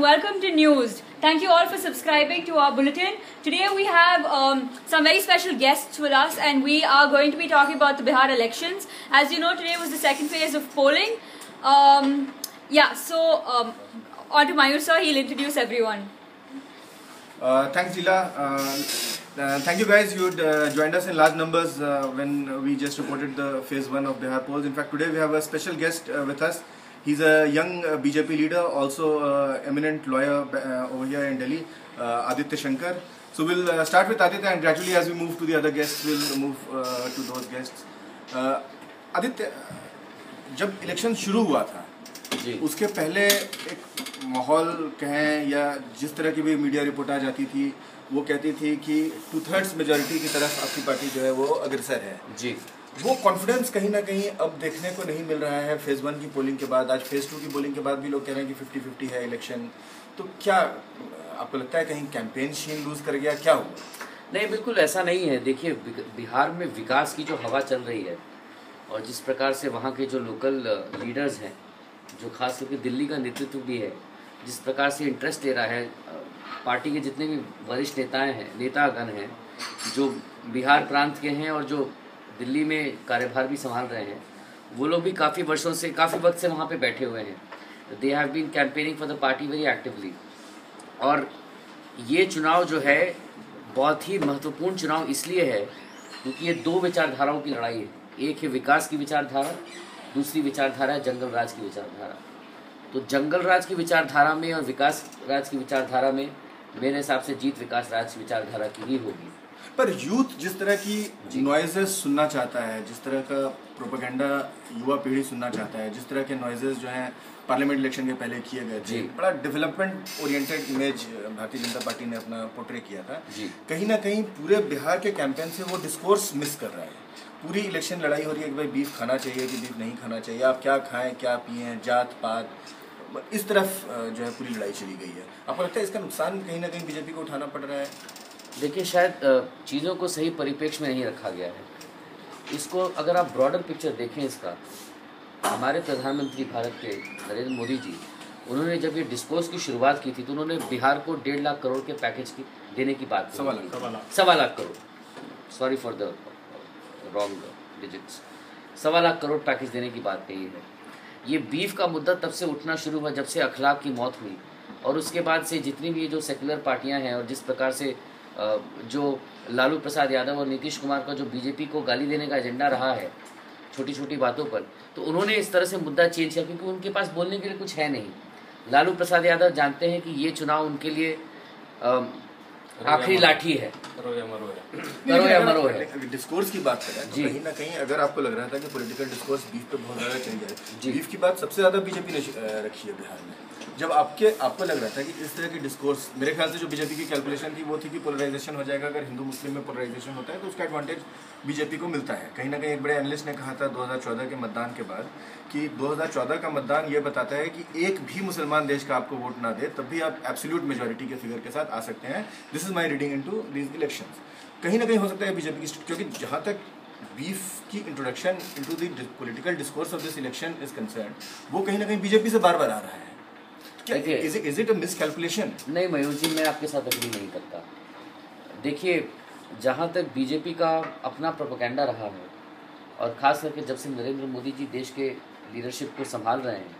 Welcome to News. Thank you all for subscribing to our bulletin. Today we have some very special guests with us, and we are going to be talking about the Bihar elections. As you know, today was the second phase of polling. On to Mayur sir, he'll introduce everyone. Thanks, Leela. Thank you guys. You joined us in large numbers when we just reported the phase 1 of Bihar polls. In fact, today we have a special guest with us. He's a young BJP leader, also eminent lawyer over here in Delhi, Aditya Shankar. So we'll start with Aditya, and gradually as we move to the other guests, we'll move to those guests. Aditya, जब election शुरू हुआ था, उसके पहले एक माहौल कहें या जिस तरह की भी मीडिया रिपोर्ट आ जाती थी, वो कहती थी कि 2/3 मेजॉरिटी की तरफ आपकी पार्टी जो है वो अग्रसर है जी। वो कॉन्फिडेंस कहीं ना कहीं अब देखने को नहीं मिल रहा है फेज़ 1 की पोलिंग के बाद। आज फेज़ 2 की पोलिंग के बाद भी लोग कह रहे हैं कि 50-50 है इलेक्शन। तो क्या आपको लगता है कहीं कैंपेन शीन लूज कर गया, क्या हुआ? नहीं, बिल्कुल ऐसा नहीं है। देखिए, बिहार में विकास की जो हवा चल रही है और जिस प्रकार से वहाँ के जो लोकल लीडर्स हैं, जो खास करके दिल्ली का नेतृत्व भी है, जिस प्रकार से इंटरेस्ट ले रहा है, पार्टी के जितने भी वरिष्ठ नेतागण हैं जो बिहार प्रांत के हैं और जो दिल्ली में कार्यभार भी संभाल रहे हैं, वो लोग भी काफ़ी वक्त से वहाँ पे बैठे हुए हैं। They have been campaigning for the party very actively. और ये चुनाव जो है बहुत ही महत्वपूर्ण चुनाव इसलिए है क्योंकि ये दो विचारधाराओं की लड़ाई है। एक है विकास की विचारधारा, दूसरी विचारधारा है जंगल राज की विचारधारा। तो जंगल राज की विचारधारा में और विकास राज की विचारधारा में मेरे हिसाब से जीत विकास राज की विचारधारा की ही होगी। पर यूथ जिस तरह की नॉइजेस सुनना चाहता है, जिस तरह का प्रोपेगेंडा युवा पीढ़ी सुनना चाहता है, जिस तरह के नॉइजेस जो हैं पार्लियामेंट इलेक्शन के पहले किए गए थे, बड़ा development oriented image Bharatiya Janata party ने अपना पोर्ट्रे किया था। कहीं ना कहीं पूरे बिहार के कैंपेन से वो डिस्कोर्स मिस कर रहा है। पूरी इलेक्शन लड़ाई हो रही है कि भाई बीफ खाना चाहिए कि बीफ नहीं खाना चाहिए, आप क्या खाएं क्या पिए, जात पात, इस तरफ जो है पूरी लड़ाई चली गई है। आपको लगता है इसका नुकसान कहीं ना कहीं बीजेपी को उठाना पड़ रहा है? देखिए, शायद चीज़ों को सही परिप्रेक्ष्य में नहीं रखा गया है। इसको अगर आप ब्रॉडर पिक्चर देखें इसका, हमारे प्रधानमंत्री भारत के नरेंद्र मोदी जी, उन्होंने जब ये डिस्कोर्स की शुरुआत की थी तो उन्होंने बिहार को 1.5 लाख करोड़ के पैकेज की देने की बात की। 1.25 lakh crore, sorry for the wrong digits, 1.25 lakh crore package देने की बात कही है। ये बीफ का मुद्दा तब से उठना शुरू हुआ जब से अखलाक की मौत हुई, और उसके बाद से जितनी भी जो सेकुलर पार्टियां हैं और जिस प्रकार से जो लालू प्रसाद यादव और नीतीश कुमार का जो बीजेपी को गाली देने का एजेंडा रहा है छोटी छोटी बातों पर, तो उन्होंने इस तरह से मुद्दा चेंज किया क्योंकि उनके पास बोलने के लिए कुछ है नहीं। लालू प्रसाद यादव जानते हैं कि ये चुनाव उनके लिए आखिरी लाठी है, करो या मरो है। डिस्कोर्स की बात करें तो कहीं ना कहीं अगर आपको लग रहा था कि पॉलिटिकल डिस्कोर्स बीफ पे बहुत ज़्यादा चल जाए, बीफ की बात सबसे ज़्यादा बीजेपी ने रखी है बिहार में। जब आपको लग रहा था कि इस तरह की डिस्कोर्स, मेरे ख्याल से जो बीजेपी की कैलकुलेशन थी वो थी कि पोलराइजेशन हो जाएगा, अगर हिंदू मुस्लिम में पोलराइजेशन होता है तो उसका एडवांटेज बीजेपी को मिलता है। कहीं ना कहीं एक बड़े एनालिस्ट ने कहा था 2014 के मतदान के बाद कि 2014 का मतदान ये बताता है कि एक भी मुसलमान देश का आपको वोट ना दे तब भी आप एब्सोल्यूट मेजॉरिटी के फिगर के साथ आ सकते हैं। This is my reading into these elections. कहीं ना कहीं हो सकता है बीजेपी की, क्योंकि जहाँ तक बीफ की introduction into the political discourse of this election is concern, वो कहीं ना कहीं बीजेपी से बार बार आ रहा है। Is it a miscalculation? नहीं मयूर जी, मैं आपके साथ अग्री नहीं करता। देखिए, जहाँ तक बीजेपी का अपना प्रोपेगेंडा रहा है और ख़ास करके जब से नरेंद्र मोदी जी देश के लीडरशिप को संभाल रहे हैं,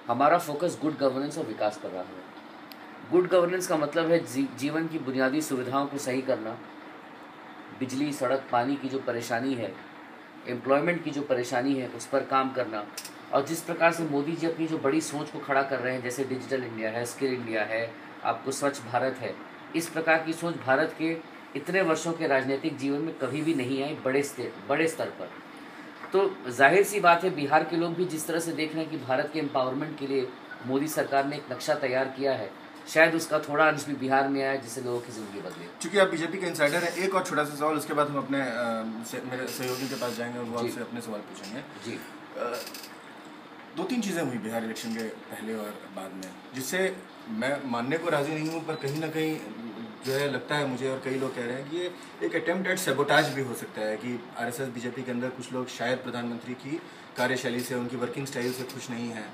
हमारा फोकस गुड गवर्नेंस और विकास पर रहा है। गुड गवर्नेंस का मतलब है जीवन की बुनियादी सुविधाओं को सही करना, बिजली सड़क पानी की जो परेशानी है, एम्प्लॉयमेंट की जो परेशानी है उस पर काम करना। और जिस प्रकार से मोदी जी अपनी जो बड़ी सोच को खड़ा कर रहे हैं, जैसे डिजिटल इंडिया है, स्किल इंडिया है, आपको स्वच्छ भारत है, इस प्रकार की सोच भारत के इतने वर्षों के राजनीतिक जीवन में कभी भी नहीं आई बड़े स्तर पर। तो जाहिर सी बात है, बिहार के लोग भी जिस तरह से देख रहे हैं कि भारत के एम्पावरमेंट के लिए मोदी सरकार ने एक नक्शा तैयार किया है, शायद उसका थोड़ा अंश भी बिहार में आया जिससे लोगों की जिंदगी बदले। क्योंकि आप बीजेपी के इंसाइडर हैं, एक और छोटा सा सवाल, उसके बाद हम अपने मेरे सहयोगी के पास जाएंगे और वो आपसे अपने सवाल पूछेंगे जी। 2-3 चीज़ें हुई बिहार इलेक्शन के पहले और बाद में, जिससे मैं मानने को राज़ी नहीं हूँ, पर कहीं ना कहीं जो है लगता है मुझे, और कई लोग कह रहे हैं कि ये एक अटेम्प्ट एट सैबोटाज भी हो सकता है कि आरएसएस बीजेपी के अंदर कुछ लोग शायद प्रधानमंत्री की कार्यशैली से, उनकी वर्किंग स्टाइल से खुश नहीं हैं।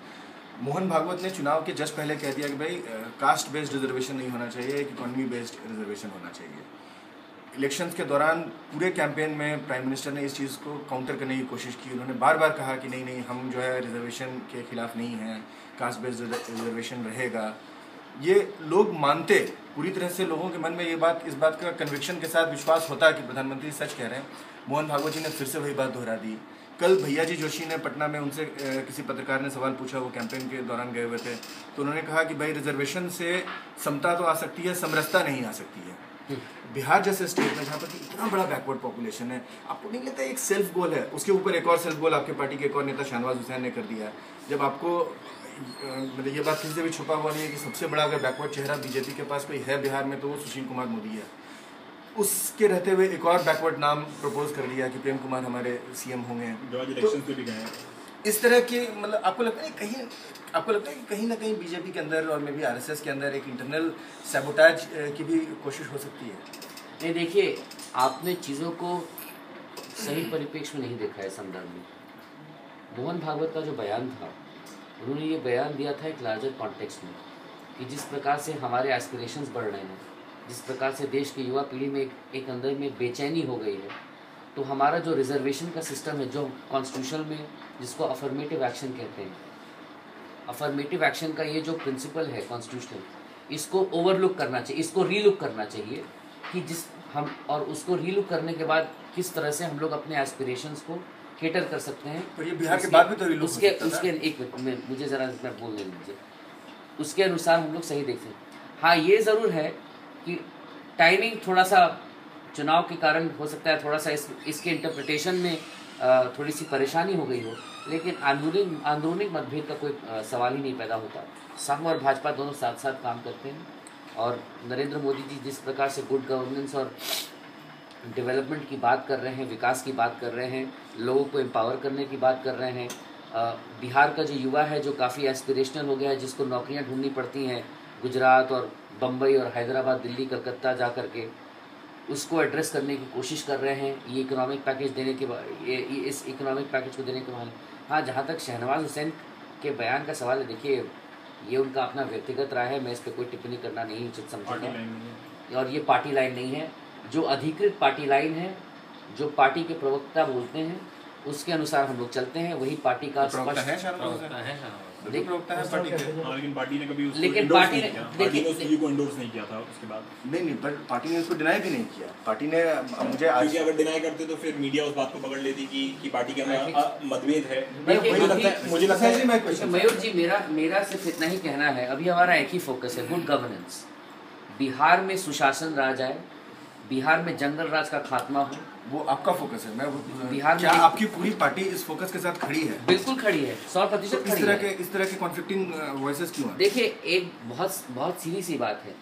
मोहन भागवत ने चुनाव के जस्ट पहले कह दिया कि भाई कास्ट बेस्ड रिजर्वेशन नहीं होना चाहिए, एक इकोनॉमी बेस्ड रिजर्वेशन होना चाहिए। इलेक्शंस के दौरान पूरे कैंपेन में प्राइम मिनिस्टर ने इस चीज़ को काउंटर करने की कोशिश की। उन्होंने बार बार कहा कि नहीं नहीं, हम जो है रिजर्वेशन के खिलाफ नहीं हैं, कास्ट बेस्ड रिजर्वेशन रहेगा। ये लोग मानते, पूरी तरह से लोगों के मन में ये बात, इस बात का कन्विक्शन के साथ विश्वास होता है कि प्रधानमंत्री सच कह रहे हैं। मोहन भागवत जी ने फिर से वही बात दोहरा दी। कल भैया जी जोशी ने पटना में उनसे किसी पत्रकार ने सवाल पूछा, वो कैंपेन के दौरान गए हुए थे, तो उन्होंने कहा कि भाई रिजर्वेशन से समता तो आ सकती है, समरसता नहीं आ सकती है। बिहार जैसे स्टेट में जहाँ पर इतना बड़ा बैकवर्ड पॉपुलेशन है, आपको नहीं लगता एक सेल्फ गोल है, उसके ऊपर एक और सेल्फ गोल आपके पार्टी के एक और नेता शाहनवाज हुसैन ने कर दिया। जब आपको मतलब ये बात किसी से भी छुपा हुआ नहीं है कि सबसे बड़ा अगर बैकवर्ड चेहरा बीजेपी के पास कोई है बिहार में तो वो सुशील कुमार मोदी है। उसके रहते हुए एक और बैकवर्ड नाम प्रपोज कर दिया कि प्रेम कुमार हमारे सीएम होंगे। जो आज इलेक्शन पे भी गए हैं, इस तरह के मतलब आपको लगता है कि कहीं ना कहीं बीजेपी के अंदर और मे भी आरएसएस के अंदर एक इंटरनल सैबोटाज की भी कोशिश हो सकती है? नहीं, देखिए, आपने चीज़ों को सही परिप्रेक्ष्य में नहीं देखा है संदर्भ में। मोहन भागवत का जो बयान था, उन्होंने ये बयान दिया था एक लार्जर कॉन्टेक्स्ट में कि जिस प्रकार से हमारे एस्पिरेशंस बढ़ रहे हैं, जिस प्रकार से देश की युवा पीढ़ी में एक अंदर में बेचैनी हो गई है, तो हमारा जो रिजर्वेशन का सिस्टम है, जो कॉन्स्टिट्यूशन में जिसको अफर्मेटिव एक्शन कहते हैं, अफर्मेटिव एक्शन का ये जो प्रिंसिपल है कॉन्स्टिट्यूशनल, इसको ओवरलुक करना चाहिए, इसको रीलुक करना चाहिए कि जिस हम और उसको रीलुक करने के बाद किस तरह से हम लोग अपने एस्पिरेशंस को केटर कर सकते हैं। तो ये बिहार के बाद भी तो रीलुक उसके एक मिनट मुझे ज़रा मैं बोलने दीजिए, उसके अनुसार हम लोग सही देखते हैं। हाँ, ये ज़रूर है कि टाइमिंग थोड़ा सा चुनाव के कारण हो सकता है, थोड़ा सा इसके इंटरप्रिटेशन में थोड़ी सी परेशानी हो गई हो, लेकिन अंदरूनी मतभेद का कोई सवाल ही नहीं पैदा होता। सम और भाजपा दोनों साथ साथ काम करते हैं, और नरेंद्र मोदी जी जिस प्रकार से गुड गवर्नेंस और डेवलपमेंट की बात कर रहे हैं, विकास की बात कर रहे हैं, लोगों को एम्पावर करने की बात कर रहे हैं, बिहार का जो युवा है जो काफ़ी एस्पिरेशनल हो गया है, जिसको नौकरियां ढूंढनी पड़ती हैं गुजरात और बम्बई और हैदराबाद, दिल्ली, कलकत्ता जा कर के, उसको एड्रेस करने की कोशिश कर रहे हैं। ये इकोनॉमिक पैकेज देने के इस इकोनॉमिक पैकेज को देने के बाद, हाँ, जहाँ तक शहनवाज हुसैन के बयान का सवाल है, देखिए, ये उनका अपना व्यक्तिगत राय है, मैं इस पर कोई टिप्पणी करना नहीं उचित समझूंगा। और ये पार्टी लाइन नहीं है, जो अधिकृत पार्टी लाइन है, जो पार्टी के प्रवक्ता बोलते हैं उसके अनुसार हम लोग चलते हैं, वही पार्टी का प्रवक्ता है पार्टी के। लेकिन पार्टी ने कभी उसको लेकिन endorse पार्टी नहीं ने- किया। देखिए- पार्टी ने उस चीज़ को एंडोर्स नहीं किया था उसके बाद। नहीं, पर पार्टी ने उसको डिनाई भी नहीं किया। पार्टी ने मुझे आज, क्योंकि अगर डिनाई करते तो फिर मीडिया उस बात को पकड़ लेती कि पार्टी के अंदर मतभेद है। देखिए, मुझे लगता है मैं क्वेश्चन मयूर जी, मेरा सिर्फ इतना ही कहना है, अभी हमारा एक ही फोकस है, गुड गवर्नेंस। बिहार में सुशासन राज आए, बिहार में जंगल राज का खात्मा हो, वो आपका फोकस है। मैं बिहार में क्या आपकी पूरी पार्टी इस फोकस के साथ खड़ी है? बिल्कुल खड़ी है, 100% खड़ी है। इस तरह के कॉन्फ्लिक्टिंग वॉइसेस क्यों हैं? देखिए, एक बहुत सीधी सी बात है,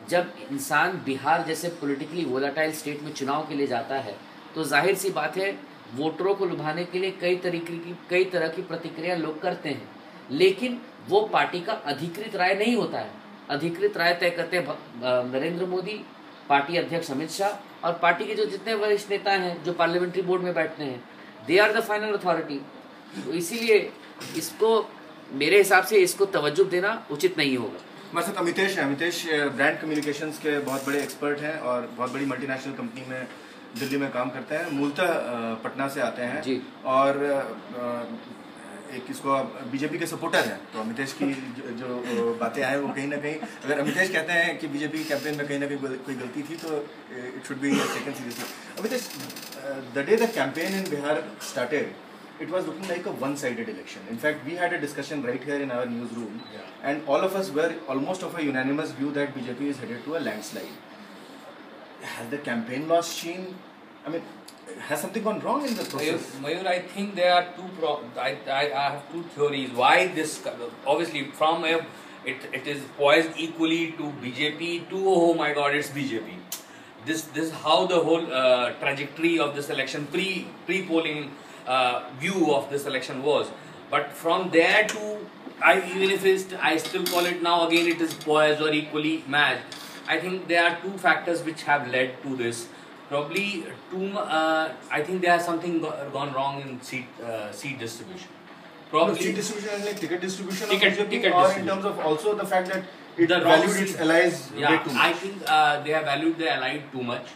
जब इंसान बिहार जैसे पॉलिटिकली वोलाटाइल स्टेट में चुनाव के लिए जाता है, तो जाहिर सी बात है वोटरों को लुभाने के लिए कई तरह की प्रतिक्रिया लोग करते हैं, लेकिन वो पार्टी का अधिकृत राय नहीं होता है। अधिकृत राय तय करते हैं नरेंद्र मोदी, पार्टी अध्यक्ष अमित शाह और पार्टी के जो जितने वरिष्ठ नेता हैं जो पार्लियामेंट्री बोर्ड में बैठते हैं, they are the final authority. तो इसीलिए इसको, मेरे हिसाब से इसको तवज्जो देना उचित नहीं होगा। हमारे साथ अमितेश है। अमितेश ब्रांड कम्युनिकेशंस के बहुत बड़े एक्सपर्ट हैं और बहुत बड़ी मल्टीनेशनल कंपनी में दिल्ली में काम करते हैं। मूलतः पटना से आते हैं जी। और एक इसको बीजेपी के सपोर्टर हैं। तो अमितेश की जो बातें आए वो कहीं ना कहीं, अगर अमितेश कहते हैं कि बीजेपी कैंपेन में कहीं ना कहीं कोई गलती थी तो it should be taken seriously. Amitesh, the day the campaign in Bihar started, it was looking like a one-sided election. In fact, we had a discussion right here in our newsroom, and all of us were almost of a unanimous view that BJP is headed to a landslide. Has the campaign lost sheen? I mean, has something gone wrong in the process? Mayur, I think there are I have two theories why this. Obviously, it is poised equally to BJP to, oh my God, it's BJP. This is how the whole trajectory of this election pre-polling view of this election was. But from there to, I still call it now again it is poised or equally matched. I think there are two factors which have led to this. Probably I think there has something gone wrong in seat distribution. Probably seat distribution and like ticket distribution Ticket or in distribution. terms of also the fact that it The wrong valued its seat. allies way Yeah, too much. I think they have valued their allied too much.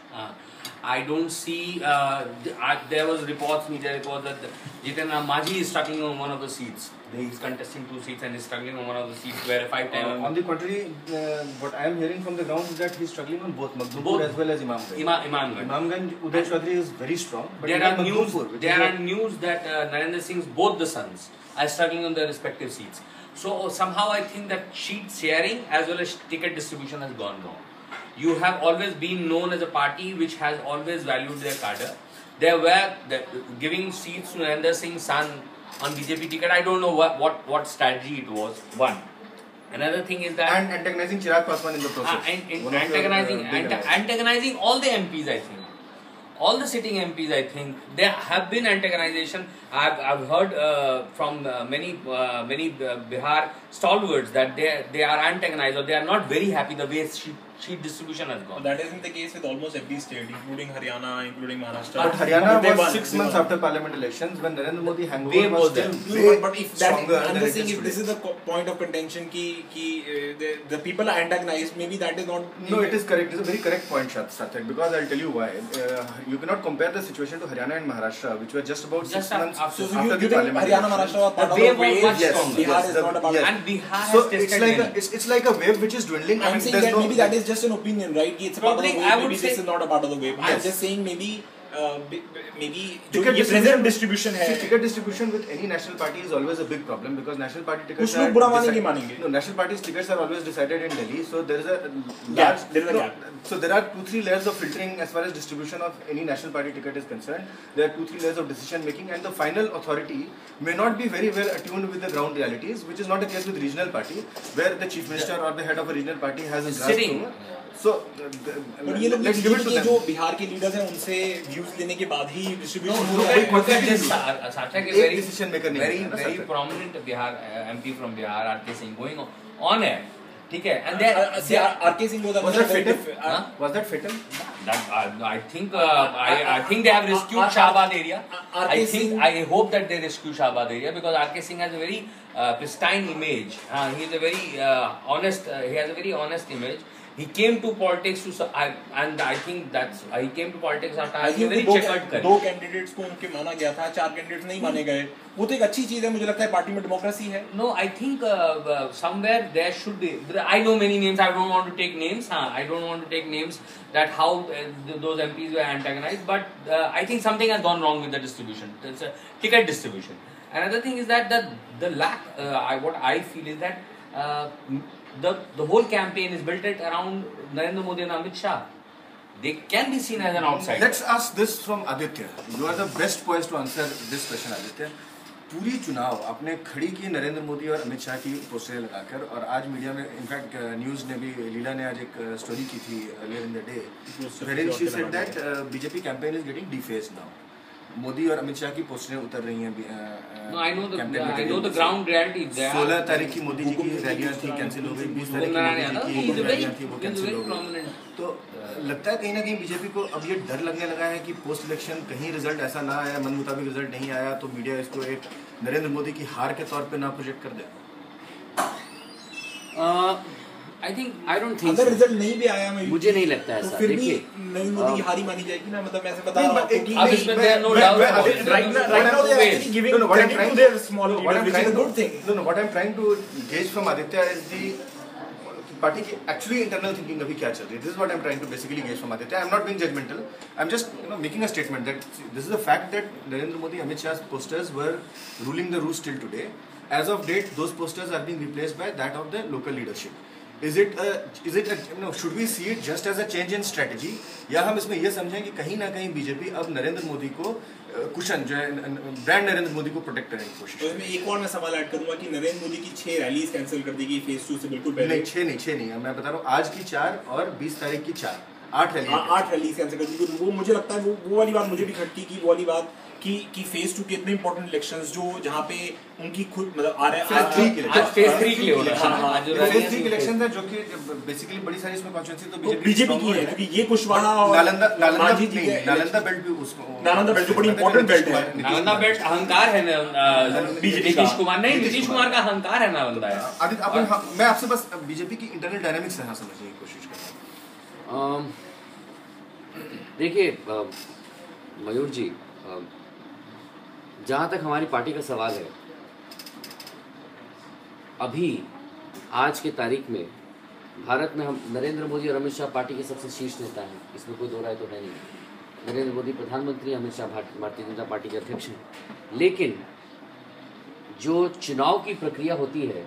I don't see. There was reports, media reports that Jitan Ram Majhi is struggling on one of the seats. He's contesting 2 seats and is struggling on one of the seats where 5 times. On the contrary, what I am hearing from the ground is that he's struggling on both Maghdupur Both. as well as Imamganj. Imamganj. Imamganj, Uday Chaudhary is very strong. But There even are Maghdupur, which there is are news that Narendra Singh's both the sons are struggling on their respective seats. So somehow I think that seat sharing as well as ticket distribution has gone wrong. You have always been known as a party which has always valued their cadre. They were giving seats to Narendra Singh's son on BJP ticket. I don't know what strategy it was. One. Another thing is that and antagonizing Chirag Paswan in the process. antagonizing all the MPs, I think. All the sitting MPs, I think, there have been antagonization. I've heard from many Bihar stalwarts that they are antagonized or they are not very happy the way seat distribution has gone. That isn't the case with almost every state, including Haryana, including Maharashtra. But Haryana They was won, 6 they months won. after parliament elections when Narendra Modi Way hangover was more still than- way But if that, stronger I'm than just it saying, is if this today. is the point of contention, the people are antagonized, maybe that is not. No, it is correct. It's a very correct point, Satyak, because I'll tell you why. You cannot compare the situation to Haryana and Maharashtra, which were just about 6 months after- So after you the think parliament Haryana, elections. Maharashtra are part The of wave the was wave? much Yes, stronger. Bihar yes, is not a part of And Bihar So has tasted many. it's like a wave which is dwindling. I'm and saying there's that no- maybe that is just an opinion, right? It's a part of the Probably, wave. I would Maybe say- this is not a part of the wave. I'm Yes. just saying maybe maybe Ticket ये present distribution है. See, ticket distribution with any national party is always a big problem because national party tickets कुछ लोग बुरा मानेंगे, decide- मानेंगे. No, national parties tickets are always decided in Delhi, so there is a Gap, large. there is a no, gap. So there are 2-3 layers of filtering as far as distribution of any national party ticket is concerned. There are 2-3 layers of decision making, and the final authority may not be very well attuned with the ground realities, which is not the case with regional party, where the chief minister or the head of a regional party has a grasp Sitting. over. So But ये लोग let's give it to ये them. जो बिहार के leaders हैं उनसे views लेने के बाद ही डिस्ट्रीब्यूशन हो no, रहा कोई है. content Look at this, नहीं Sathak is एक very decision maker नहीं very है ना, very Sathak. prominent Bihar MP from Bihar, RK Singh, going on air. ठीक है, and they R K Singh Was that fatal? Huh? Was that fatal? That I think I think they have rescued Shahabad area. I hope that they rescue Shahabad area because RK Singh has a very pristine image. He is a very honest. He has a very honest image. He came to politics and I think that's he came to politics after having a very checkered career. दो candidates को उनके माना गया था, 4 candidates नहीं माने गए. वो तो एक अच्छी चीज है, मुझे लगता है पार्टी में डेमोक्रेसी है. No, I think somewhere there should be. I know many names. I don't want to take names. I don't want to take names. That how those MPs were antagonized. But I think something has gone wrong with the distribution. It's a ticket distribution. Another thing is that the lack. What I feel is that the whole campaign is built around Narendra Modi and Amit Shah. They can be seen as an outsider. Let's ask this from Aditya. You are the best poised to answer this question, Aditya. पूरी चुनाव आपने खड़ी की नरेंद्र मोदी और अमित शाह की पोस्टरें लगाकर और आज मीडिया में इनफैक्ट न्यूज़ ने भी लीला ने आज एक स्टोरी की थी earlier in the day wherein she said that BJP campaign is getting defaced now. Modi और अमित शाह की पोस्टरें उतर रही हैं. No, I know the ground reality there. 16 तारीख की मोदी जी की रैलियां थी कैंसिल हो गई. 20 तारीख की मोदी जी की रैलियां थी वो कैंसिल हो गई. तो लगता है कहीं ना कहीं बीजेपी को अब ये डर लगने लगा है कि पोस्ट इलेक्शन कहीं रिजल्ट ऐसा ना आया, मन मुताबिक रिजल्ट नहीं आया तो मीडिया इसको एक नरेंद्र मोदी की हार के तौर पे ना प्रोजेक्ट कर दे. I don't think अगर so. रिजल्ट नहीं भी आया मुझे नहीं लगता है तो ऐसा. फिर भी देखिए नरेंद्र मोदी की हारी मानी जाएगी ना. मतलब मैं ऐसे बता नहीं, रहा हूँ but कि अब इसमें there are no doubt about it. right now they are actually giving No, no, what I'm credit trying to their small no, what leaders, I'm which is trying a good thing. No, what I'm trying to gauge from Aditya is the party की actually internal thinking अभी क्या चल रही है. This is what I am trying to basically gauge from Aditya. I am not being judgemental. I am just making a statement that this is the fact that Narendra Modi Amit Shah posters were ruling the roost till today. As of date, those posters are being replaced by that of the local leadership. Should we see it just as a change in strategy, या हम इसमें ये समझें कि कहीं ना कहीं BJP अब नरेंद्र मोदी को कुशन जो है ब्रांड नरेंद्र मोदी को प्रोटेक्ट करने की कोशिश तो इसमें एक और मैं सवाल ऐड करूंगा कि नरेंद्र मोदी की 6 रैलीज कैंसिल कर दी गई फेज 2 से बिल्कुल पहले. नहीं 6 नहीं मैं बता रहा हूँ आज की 4 और 20 तारीख की 4 8 रैली 8 रैलीज कैंसिल कर दी. वो मुझे लगता है वो वाली बात मुझे भी खटकी की. वो वाली बात कि फेज 2 के इतने इंपॉर्टेंट इलेक्शंस जो जहाँ पे उनकी खुद मतलब आ रहे हैं फेज 3 के लिए फेज 3 इलेक्शन है जो कि बेसिकली बड़ी सारी इसमें कॉन्स्टिट्यूंसी तो बीजेपी की है, क्योंकि ये कुशवाहा और नालंदा बेल्ट भी उसको नालंदा बेल्ट जो बड़ी इंपॉर्टेंट बेल्ट है। नालंदा बेल्ट अहंकार है नीतीश कुमार नहीं, नीतीश कुमार का अहंकार है नालंदा है। मैं आपसे बस बीजेपी की इंटरनल डायनामिक्स यहाँ समझने की कोशिश कर रहा हूँ। देखिए मयूर जी, जहाँ तक हमारी पार्टी का सवाल है, अभी आज के तारीख में भारत में हम नरेंद्र मोदी और अमित शाह पार्टी के सबसे शीर्ष नेता हैं, इसमें कोई दो राय तो है नहीं। नरेंद्र मोदी प्रधानमंत्री, अमित शाह भारतीय जनता पार्टी के अध्यक्ष हैं। लेकिन जो चुनाव की प्रक्रिया होती है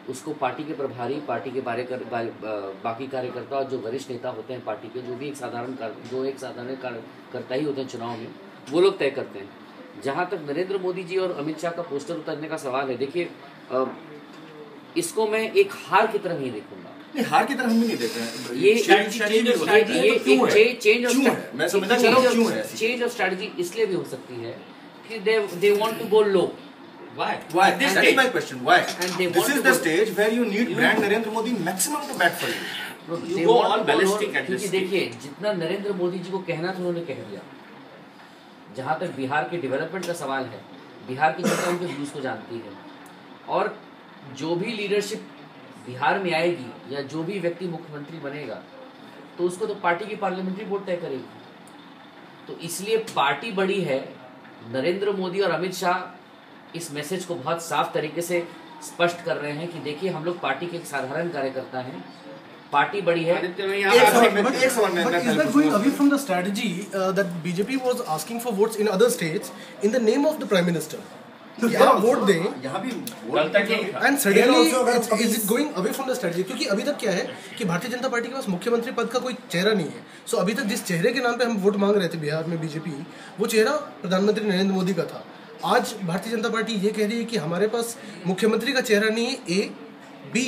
उसको पार्टी के प्रभारी, पार्टी के बाकी कार्यकर्ता और जो वरिष्ठ नेता होते हैं पार्टी के, जो एक साधारण कार्यकर्ता ही होते हैं चुनाव में, वो लोग तय करते हैं। जहाँ तक नरेंद्र मोदी जी और अमित शाह का पोस्टर उतारने का सवाल है, देखिए इसको मैं एक हार की तरह नहीं देखूंगा। नहीं, हार की तरह हम नहीं देते हैं। ये चेंज ऑफ स्ट्रेटजी इसलिए भी हो सकती है कि they want to go low. Why? That is my question. Why? This is the stage where you need brand Narendra Modi maximum to bat for you. You go all ballistic at this क्योंकि देखिए जितना नरेंद्र मोदी जी को कहना था उन्होंने कह दिया। जहाँ तक बिहार के डेवलपमेंट का सवाल है, बिहार की जनता उनके व्यूज को जानती है, और जो भी लीडरशिप बिहार में आएगी या जो भी व्यक्ति मुख्यमंत्री बनेगा तो उसको तो पार्टी की पार्लियामेंट्री बोर्ड तय करेगी। तो इसलिए पार्टी बड़ी है। नरेंद्र मोदी और अमित शाह इस मैसेज को बहुत साफ तरीके से स्पष्ट कर रहे हैं कि देखिए हम लोग पार्टी के एक साधारण कार्यकर्ता हैं, पार्टी बड़ी है। But is that going away from the strategy that BJP was asking for votes in other states in the name of the Prime Minister? यहाँ वोट दें, and suddenly is it going away from the strategy? क्योंकि अभी तक क्या है कि Bharatiya Janata party के पास मुख्यमंत्री पद का कोई चेहरा नहीं है। सो अभी तक जिस चेहरे के नाम पे हम वोट मांग रहे थे बिहार में बीजेपी, वो चेहरा प्रधानमंत्री नरेंद्र मोदी का था। आज भारतीय जनता पार्टी ये कह रही है कि हमारे पास मुख्यमंत्री का चेहरा नहीं है, ए बी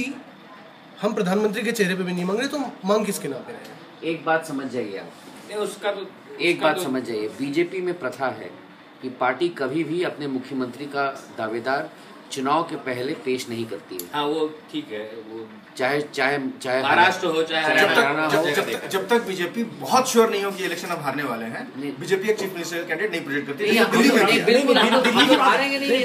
हम प्रधानमंत्री के चेहरे पे भी नहीं मांग रहे, तो मांग किसके नाम पे रहे? एक बात समझ जाइए आप, उसका तो एक बात समझ जाइए, बीजेपी में प्रथा है कि पार्टी कभी भी अपने मुख्यमंत्री का दावेदार चुनाव के पहले पेश नहीं करती है। हाँ वो ठीक है, वो चाहे महाराष्ट्र हो चाहे हरियाणा हो, जब तक बीजेपी बहुत श्योर नहीं हो कि इलेक्शन अब हारने वाले हैं, बीजेपी एक चीफ मिनिस्टर कैंडिडेट नहीं प्रोजेक्ट करती।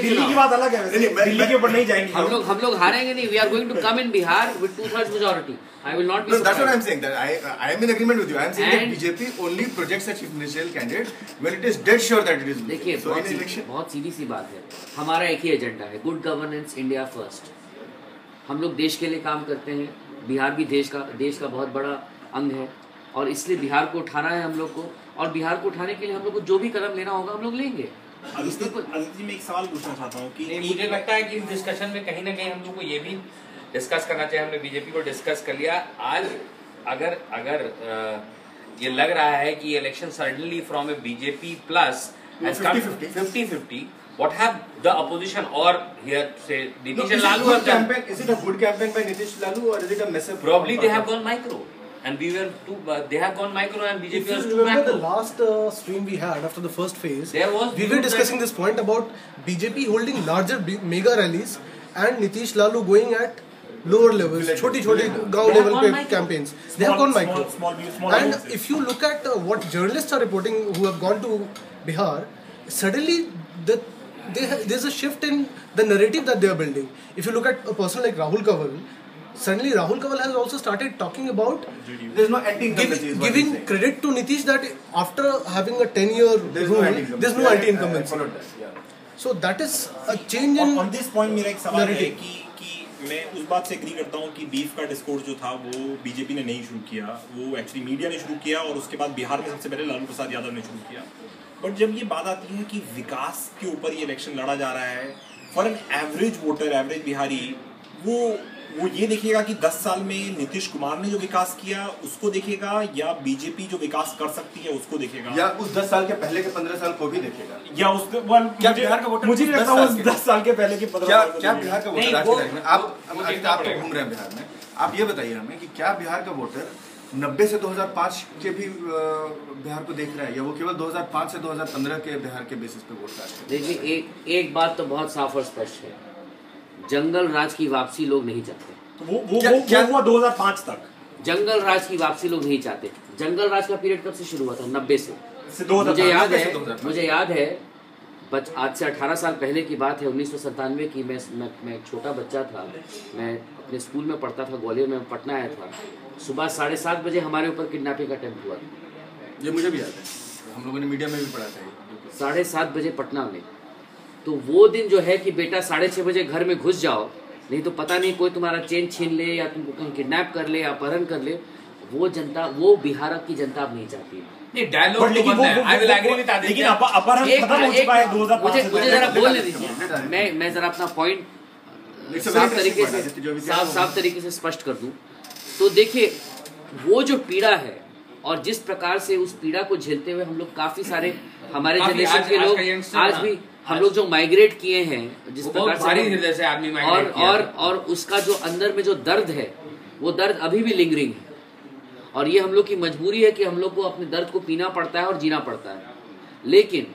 दिल्ली की बात अलग है, दिल्ली के ऊपर नहीं जाएंगे हम लोग हारेंगे नहीं। We are going to come in Bihar with 2/3 majority. I will not be surprised. That's what I'm saying. That I am in agreement with you. I am saying that BJP only projects a chief ministerial candidate when it is dead sure that it is. देखिए बहुत सीधी सी बात है, हमारा एक ही agenda है, good governance, India first. हम लोग देश के लिए काम करते हैं, बिहार भी देश का बहुत बड़ा अंग है, और इसलिए बिहार को उठाना है हम लोग को, और बिहार को उठाने के लिए हम लोग को जो भी कदम लेना होगा हम लोग लेंगे। अदिति जी, मैं एक सवाल पूछना चाहता हूँ कि मुझे लगता है कि इस डिस्कशन में कहीं ना कहीं हम लोग को ये भी डिस्कस करना चाहिए। हमने बीजेपी को डिस्कस कर लिया। आज अगर ये लग रहा है कि election suddenly from A BJP plus 50-50, what have the opposition or here say Nitish and Lalu have done? Is it a good campaign by Nitish Lalu or is it a mess up? Probably they have gone micro, and we were too. They have gone micro, and BJP was too Remember macro. the last stream we had after the first phase, we were that discussing this point about BJP holding larger mega rallies and Nitish Lalu going at lower levels, छोटी गांव level पे campaigns. They have gone micro. And if you look at what journalists are reporting who have gone to Bihar, suddenly there's a shift in the narrative that they are building. If you look at a person like Rahul Kanwal, suddenly Rahul Kanwal has also started talking about There's no anti-incumbency. giving credit to Nitish that after having a 10-year rule, there's no anti-incumbency. So that is a change in on this point मेरा एक सवाल है narrative. कि मैं उस बात से agree करता हूँ कि बीफ का डिस्कोर्स जो था वो बीजेपी ने नहीं शुरू किया, वो एक्चुअली मीडिया ने शुरू किया, और उसके बाद बिहार में सबसे पहले लालू प्रसाद यादव ने शुरू किया। बट जब ये बात आती है कि विकास के ऊपर ये इलेक्शन लड़ा जा रहा है, for an average voter, average Bihari, वो ये देखेगा कि 10 साल में नीतीश कुमार ने जो विकास किया उसको देखेगा, या बीजेपी जो विकास कर सकती है उसको देखेगा, या उस 10 साल के पहले के 15 साल को भी देखेगा, या उसके क्या बिहार का वोटर मुझे लगता है 10 साल के पहले के 15 साल क्या बिहार का वोटर आज की तारीख में आप तो घूम रहे हैं बिहार में, आप ये बताइए हमें कि क्या बिहार का वोटर 90 से 2005 के भी बिहार को देख रहा है, या वो केवल 2005 से 2015 के बिहार के बेसिस पे वोट डालते हैं? देखिए, एक बात तो बहुत साफ और स्पष्ट है, जंगल राज की वापसी लोग नहीं चाहते। तो वो हुआ 2005 तक। जंगल राज की वापसी लोग नहीं चाहते। जंगल राज का पीरियड कब से शुरू हुआ था? 90 से। मुझे याद है आज से 18 साल पहले की बात है, 1997 की। मैं छोटा बच्चा था, मैं अपने स्कूल में पढ़ता था, ग्वालियर में पटना आया था। सुबह 7:30 बजे हमारे ऊपर किडनैपिंग का अटेम्प्ट हुआ था। ये मुझे भी याद है, हम लोगों ने मीडिया में भी पढ़ा था। 7:30 बजे पटना में। तो वो दिन जो है कि बेटा 6:30 बजे घर में घुस जाओ, नहीं तो पता नहीं कोई तुम्हारा चेन छीन ले या तुमको कहीं किडनैप कर ले या अपहरण कर ले, वो जनता, वो बिहार की जनता अब नहीं चाहती है। नहीं, डायलॉग तो बंद है। I will agree with Aditya। लेकिन अपहरण खत्म हो चुका है 2005 मुझे जरा बोलने दीजिए, मैं जरा अपना पॉइंट साफ तरीके से स्पष्ट कर दूं। तो देखिए, वो जो पीड़ा है और जिस प्रकार से उस पीड़ा को झेलते हुए हम लोग काफी सारे हमारे जनरेशन के लोग आज भी हम लोग जो माइग्रेट किए हैं, जिस प्रकार से आदमी और उसका जो अंदर में जो दर्द है, वो दर्द अभी भी लिंगरिंग है। और ये हम लोग की मजबूरी है कि हम लोग को अपने दर्द को पीना पड़ता है और जीना पड़ता है। लेकिन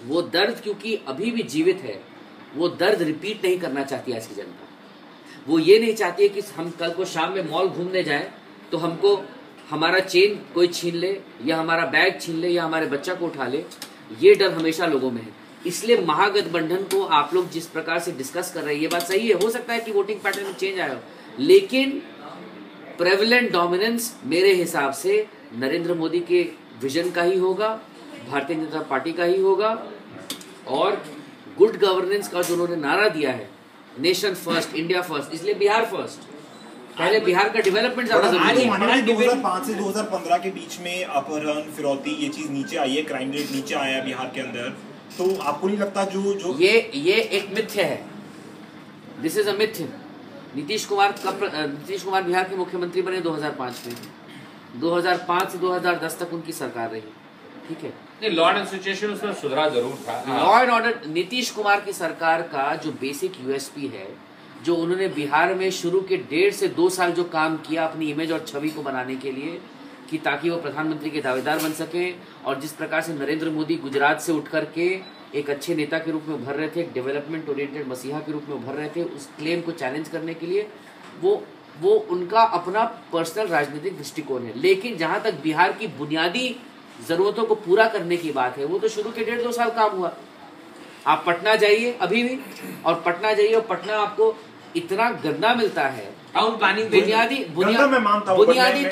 वो दर्द क्योंकि अभी भी जीवित है, वो दर्द रिपीट नहीं करना चाहती आज की जनता। वो ये नहीं चाहती है कि हम कल को शाम में मॉल घूमने जाएं तो हमको हमारा चेन कोई छीन ले या हमारा बैग छीन ले या हमारे बच्चा को उठा ले। ये डर हमेशा लोगों में है। इसलिए महागठबंधन को आप लोग जिस प्रकार से डिस्कस कर रहे हैं, ये बात सही है। हो सकता है कि वोटिंग पैटर्न में चेंज आया हो, लेकिन प्रेवलेंट डोमिनेंस मेरे हिसाब से नरेंद्र मोदी के विजन का ही होगा, भारतीय जनता पार्टी का ही होगा। और गुड गवर्नेंस का जो उन्होंने नारा दिया है, नेशन फर्स्ट, इंडिया फर्स्ट, इसलिए बिहार फर्स्ट। पहले बिहार का डेवलपमेंट ज्यादा जरूरी है। 2005 से 2015 के बीच में अपहरण, फिरौती, ये चीज नीचे आई है, क्राइम रेट नीचे आया है बिहार के अंदर। तो आपको नहीं लगता जो ये एक मिथ्य है, this is a myth. Nitish Kumar Bihar के मुख्यमंत्री बने 2005 में। 2005 से 2010 तक उनकी सरकार रही, ठीक है। लॉ एंड सिचुएशन उसमें सुधरा जरूर था। Law and order Nitish Kumar की सरकार का जो बेसिक यूएसपी है, जो उन्होंने बिहार में शुरू के 1.5 से 2 साल जो काम किया अपनी इमेज और छवि को बनाने के लिए, कि ताकि वो प्रधानमंत्री के दावेदार बन सके, और जिस प्रकार से नरेंद्र मोदी गुजरात से उठ करके एक अच्छे नेता के रूप में उभर रहे थे, एक डेवलपमेंट ओरिएंटेड मसीहा के रूप में उभर रहे थे, उस क्लेम को चैलेंज करने के लिए वो उनका अपना पर्सनल राजनीतिक दृष्टिकोण है। लेकिन जहां तक बिहार की बुनियादी जरूरतों को पूरा करने की बात है, वो तो शुरू के 1.5-2 साल काम हुआ। आप पटना जाइए अभी भी, और पटना जाइए और पटना आपको इतना गंदा मिलता है। टाउन प्लानिंग बुनियादी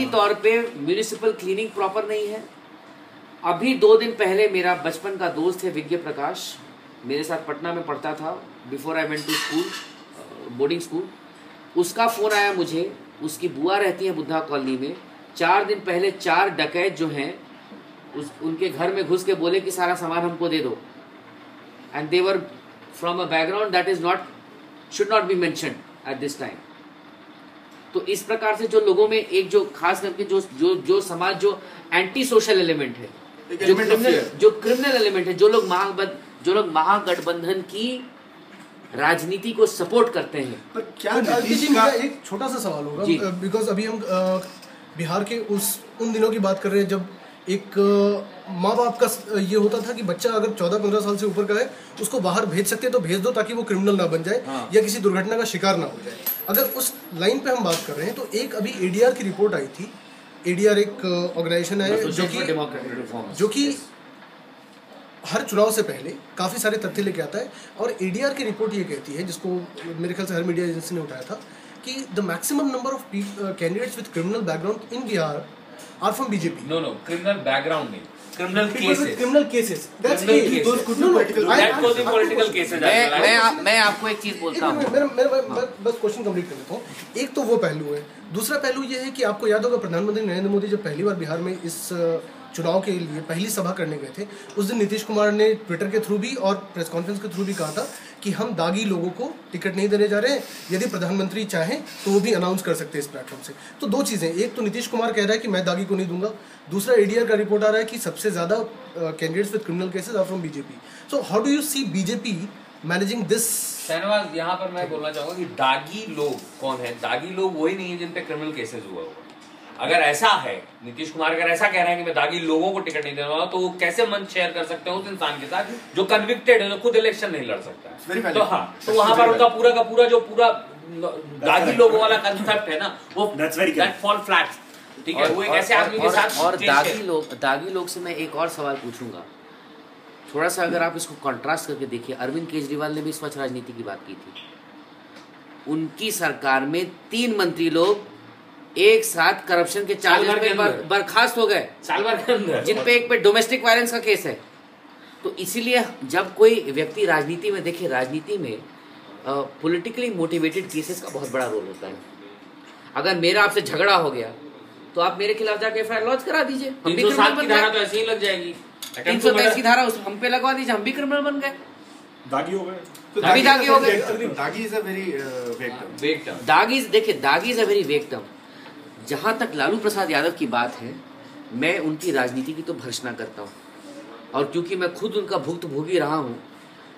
तौर पे म्यूनिसिपल क्लीनिंग प्रॉपर नहीं है। अभी 2 दिन पहले मेरा बचपन का दोस्त है विज्ञ प्रकाश, मेरे साथ पटना में पढ़ता था before I went to school, boarding school. उसका फोन आया मुझे, उसकी बुआ रहती है बुद्धा कॉलोनी में। 4 दिन पहले 4 डकैत जो हैं उनके घर में घुस के बोले कि सारा सामान हमको दे दो, and they were from a background that is not should not be mentioned at this time. तो इस प्रकार से जो लोगों में एक जो खास करके जो समाज जो एंटी सोशल एलिमेंट है, जो क्रिमिनल एलिमेंट है, जो लोग महागठबंधन की राजनीति को सपोर्ट करते हैं। पर क्या एक छोटा सा सवाल होगा, बिकॉज अभी हम बिहार के उन दिनों की बात कर रहे हैं जब एक माँ बाप का ये होता था कि बच्चा अगर 14-15 साल से ऊपर का है उसको बाहर भेज सकते तो भेज दो, ताकि वो क्रिमिनल ना बन जाए या किसी दुर्घटना का शिकार ना हो जाए। अगर उस लाइन पे हम बात कर रहे हैं तो एक अभी एडीआर की रिपोर्ट आई थी। एडीआर एक ऑर्गेनाइजेशन है जो कि हर चुनाव से पहले काफ़ी सारे तथ्य लेके आता है, और एडीआर की रिपोर्ट ये कहती है, जिसको मेरे ख्याल से हर मीडिया एजेंसी ने उठाया था, कि the maximum number of candidates with criminal background in Bihar are from BJP. No criminal background नहीं, criminal cases. That's it. Those could be political. That could be political cases. मैं आपको एक चीज बोलता हूँ। मैं बस क्वेश्चन कंप्लीट कर लेता हूँ। एक तो वो पहलू है, दूसरा पहलू ये है कि आपको याद होगा प्रधानमंत्री नरेंद्र मोदी जब पहली बार बिहार में इस चुनाव के लिए पहली सभा करने गए थे, उस दिन नीतीश कुमार ने ट्विटर के थ्रू भी और प्रेस कॉन्फ्रेंस के थ्रू भी कहा था कि हम दागी लोगों को टिकट नहीं देने जा रहे हैं, यदि प्रधानमंत्री चाहें तो वो भी अनाउंस कर सकते हैं इस प्लेटफॉर्म से। तो 2 चीज़ें, एक तो नीतीश कुमार कह रहा है कि मैं दागी को नहीं दूंगा, दूसरा एडीआर का रिपोर्ट आ रहा है कि सबसे ज़्यादा candidates with criminal cases are from BJP. So how do you see BJP managing this. Shahnawaz, यहाँ पर मैं बोलना चाहूँगा कि दागी लोग कौन है? दागी लोग वही नहीं है जिन पे क्रिमिनल केसेस हुआ होगा। अगर ऐसा है, नीतीश कुमार अगर ऐसा कह रहे हैं कि मैं दागी लोगों को टिकट नहीं देने वाला, तो वो कैसे मंच शेयर कर सकते हैं उस इंसान के साथ जो कन्विक्टेड है, जो खुद इलेक्शन नहीं लड़ सकता है? तो हाँ, तो वहां पर उनका पूरा का पूरा जो पूरा दागी लोगों वाला कंसेप्ट है ना, वो दैट फॉल फ्लैट। ठीक है, वो एक ऐसे आदमी के साथ। और दागी लोग से मैं एक और सवाल पूछूंगा, थोड़ा सा अगर आप इसको कंट्रास्ट करके देखिए। अरविंद केजरीवाल ने भी स्वच्छ राजनीति की बात की थी। उनकी सरकार में 3 मंत्री लोग एक साथ करप्शन के चार्जेस पे बर्खास्त हो गए साल भर के अंदर, जिन पे एक पे डोमेस्टिक वायलेंस का केस है। तो इसीलिए जब कोई व्यक्ति राजनीति में, देखिए राजनीति में पॉलिटिकली मोटिवेटेड केसेस का बहुत बड़ा रोल होता है। अगर मेरा आपसे झगड़ा हो गया तो आप मेरे खिलाफ जाके एफआईआर लॉन्च करा दीजिए, हम भी क्रिमिनल बन गए। तो ऐसे ही लग जाएगी। 323 की धारा हम पे लगवा दीजिए, हम भी क्रिमिनल बन गए, दागी हो गए। अभी दागी हो गए। दागी is a very vague term. दागी, देखिए दागी is a very vague term. जहां तक लालू प्रसाद यादव की बात है, मैं उनकी राजनीति की तो भर्त्सना करता हूं, और क्योंकि मैं खुद उनका भुक्तभोगी रहा हूं।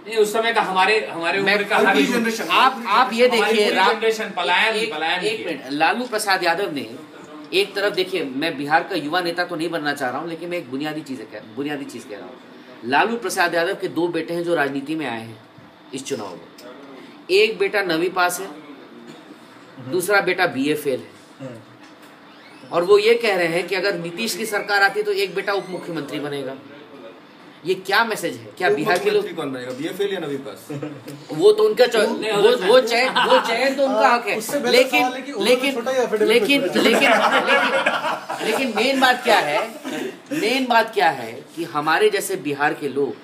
नहीं, उस समय का हमारे उम्र का आप ये देखिए, पलायन एक मिनट, लालू प्रसाद यादव ने एक तरफ, देखिए मैं बिहार का युवा नेता तो नहीं बनना चाह रहा हूं, लेकिन मैं एक बुनियादी चीज कह रहा हूं। लालू प्रसाद यादव के 2 बेटे हैं जो राजनीति में आए हैं इस चुनाव में। एक बेटा 9वीं पास है, दूसरा बेटा BA फेल है, और वो ये कह रहे हैं कि अगर नीतीश की सरकार आती तो एक बेटा उप मुख्यमंत्री बनेगा। ये क्या मैसेज है? क्या बिहार के लोग कौन बनेगा, BA फेल या 9वीं पास? वो तो उनका वो चयन तो उनका हक है, लेकिन मेन बात क्या है कि हमारे जैसे बिहार के लोग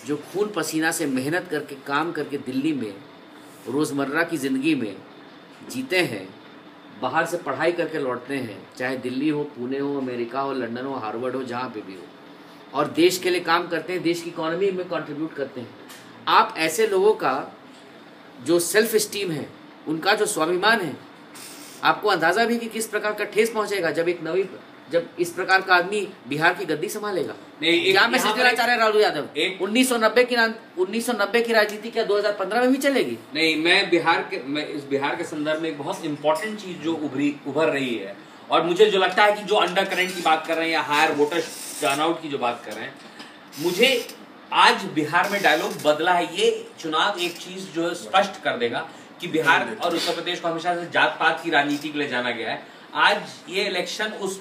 जो खून पसीना से मेहनत करके काम करके दिल्ली में रोजमर्रा की जिंदगी में जीते हैं, बाहर से पढ़ाई करके लौटते हैं, चाहे दिल्ली हो, पुणे हो, अमेरिका हो, लंदन हो, हार्वर्ड हो, जहाँ पे भी हो, और देश के लिए काम करते हैं, देश की इकोनॉमी में कंट्रीब्यूट करते हैं। आप ऐसे लोगों का जो सेल्फ स्टीम है, उनका जो स्वाभिमान है, आपको अंदाजा भी कि किस प्रकार का ठेस पहुंचेगा जब इस प्रकार का आदमी बिहार की गद्दी संभालेगा। क्या मैसेज देना चाह रहे हैं लालू यादव? 1990 की राजनीति क्या 2015 में भी चलेगी? नहीं, मैं इस बिहार के संदर्भ में एक बहुत इंपॉर्टेंट चीज जो उभर रही है, और मुझे जो लगता है कि जो अंडर करंट की बात कर रहे हैं या हायर वोटर टर्नआउट की जो बात कर रहे हैं, मुझे आज बिहार में डायलॉग बदला है। ये चुनाव एक चीज जो स्पष्ट कर देगा कि बिहार और उत्तर प्रदेश को हमेशा से जात पात की राजनीति के लिए जाना गया है। आज ये इलेक्शन उस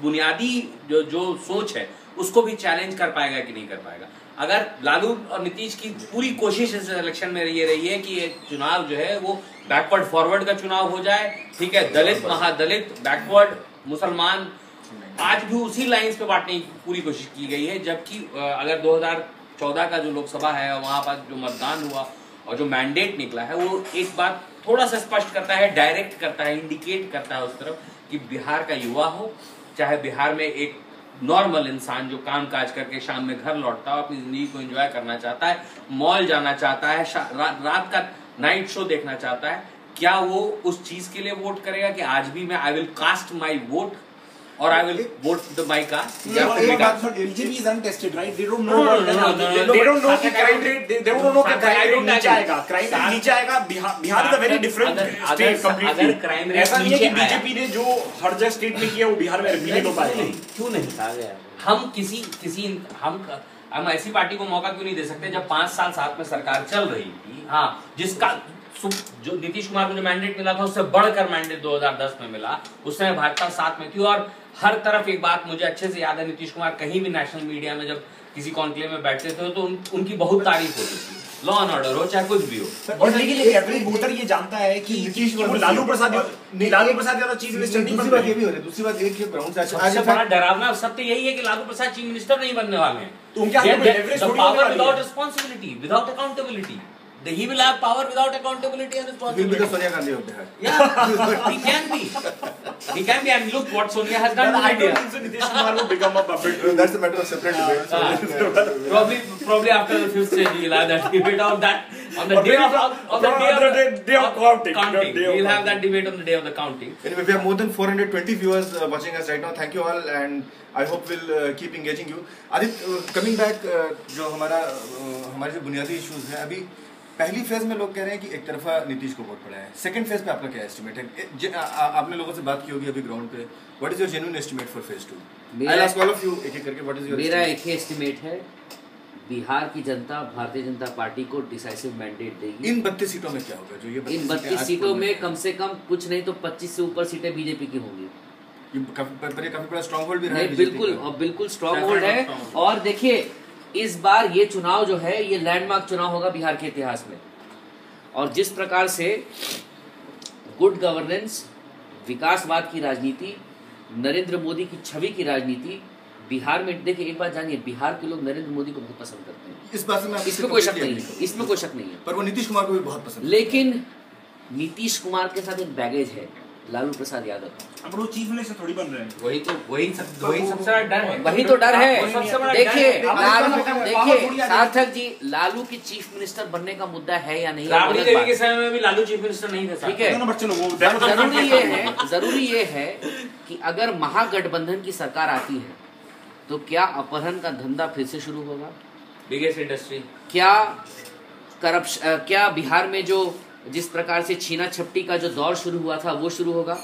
बुनियादी जो सोच है उसको भी चैलेंज कर पाएगा कि नहीं कर पाएगा। अगर लालू और नीतीश की पूरी कोशिश इस इलेक्शन में ये रही है कि ये चुनाव जो है वो बैकवर्ड फॉरवर्ड का चुनाव हो जाए, ठीक है, दलित महादलित बैकवर्ड मुसलमान, आज भी उसी लाइंस पे बांटने की पूरी कोशिश की गई है। जबकि अगर 2014 का जो लोकसभा है वहां पर जो मतदान हुआ और जो मैंडेट निकला है, वो एक बात थोड़ा सा स्पष्ट करता है, डायरेक्ट करता है, इंडिकेट करता है उस तरफ कि बिहार का युवा हो, चाहे बिहार में एक नॉर्मल इंसान जो काम काज करके शाम में घर लौटता है, अपनी जिंदगी को एंजॉय करना चाहता है, मॉल जाना चाहता है, रात का नाइट शो देखना चाहता है, क्या वो उस चीज के लिए वोट करेगा कि आज भी मैं I will cast my vote और I will vote the my caste? BJP is untested, right? They don't know. They don't know कि crime rate. They don't know कि crime rate नीचे आएगा. Crime rate नीचे आएगा. Bihar is a very different state completely. अगर crime rate ऐसा नहीं है कि BJP ने जो हर जगह स्टेट में किया वो बिहार में रिपीट हो पाएगा. क्यों नहीं? हम हम ऐसी पार्टी को मौका क्यों नहीं दे सकते जब 5 साल साथ में सरकार चल रही थी? हाँ, जिसका जो नीतीश कुमार को जो मैंडेट मिला था उससे बढ़कर मैंडेट 2010 में मिला, उस समय भाजपा साथ में थी। और हर तरफ एक बात मुझे अच्छे से याद है, नीतीश कुमार कहीं भी नेशनल मीडिया में जब किसी कॉन्क्लेव में बैठते थे तो उनकी बहुत तारीफ होती थी, लॉ एंड ऑर्डर हो चाहे कुछ भी हो। और लेकिन एवरी वोटर ये जानता है कि नीतीश कुमार लालू प्रसाद यादव चीफ मिनिस्टर नहीं बनने वाले। दूसरी बात एक ग्राउंड से सबसे बड़ा डरावना सत्य यही है कि लालू प्रसाद चीफ मिनिस्टर नहीं बनने वाले हैं। तो उनके हाथ में power without responsibility, without accountability, He will have power without accountability and responsibility. He will be the Sonia Gandhi of Bihar. Yeah, he can be. He can be, and look what Sonia has done to I India. don't think so Nitish Kumar will become a puppet. That's a matter of separate debate. Probably after the 5th stage he'll have that debate on the day of counting. We'll have that debate on the day of the counting. Anyway, we have more than 420 viewers watching us right now. Thank you all, and I hope we'll keep engaging you. Adit, coming back, जो हमारे जो बुनियादी issues हैं, अभी पहली phase में लोग कह रहे हैं कि एक तरफा नीतीश को वोट पड़ा है. सेकंड फेज पे आपका क्या एस्टिमेट है? आपने लोगों से बात की होगी अभी ग्राउंड पे. What is your genuine estimate for phase 2? I ask all of you एक एक करके. What is your? मेरा एक ही एस्टिमेट है, बिहार की जनता भारतीय जनता पार्टी को डिसाइसिव मैंडेट देगी. इन 32 सीटों में क्या होगा? जो ये इन 32 सीटों में कम से कम कुछ नहीं तो 25 से ऊपर सीटें बीजेपी की होंगी. काफी बड़ा स्ट्रांग होल्ड भी रहा है. बिल्कुल, और बिल्कुल स्ट्रांग होल्ड है. और देखिए, इस बार ये चुनाव जो है ये लैंडमार्क चुनाव होगा बिहार के इतिहास में. और जिस प्रकार से गुड गवर्नेंस, विकासवाद की राजनीति, नरेंद्र मोदी की छवि की राजनीति बिहार में, देखिए एक बात जानिए, बिहार के लोग नरेंद्र मोदी को बहुत पसंद करते हैं. इस बात में इसमें कोई शक नहीं है, इसमें कोई शक नहीं है. पर वो नीतीश कुमार को भी बहुत पसंद है. लेकिन नीतीश कुमार के साथ एक बैगेज है, लालू प्रसाद यादव. अब वो चीफ मिनिस्टर थोड़ी बन रहे हैं. वही सबसे बड़ा डर है. वही तो डर है. देखिए सार्थक जी, लालू की चीफ मिनिस्टर बनने का मुद्दा है या नहीं? राबड़ी देवी के समय में भी लालू चीफ मिनिस्टर नहीं था. ठीक है, जरूरी ये है कि अगर महागठबंधन की सरकार आती है तो क्या अपहरण का धंधा फिर से शुरू होगा? Biggest industry. क्या बिहार में जो जिस प्रकार से छीना छपटी का जो दौर शुरू हुआ था वो शुरू होगा?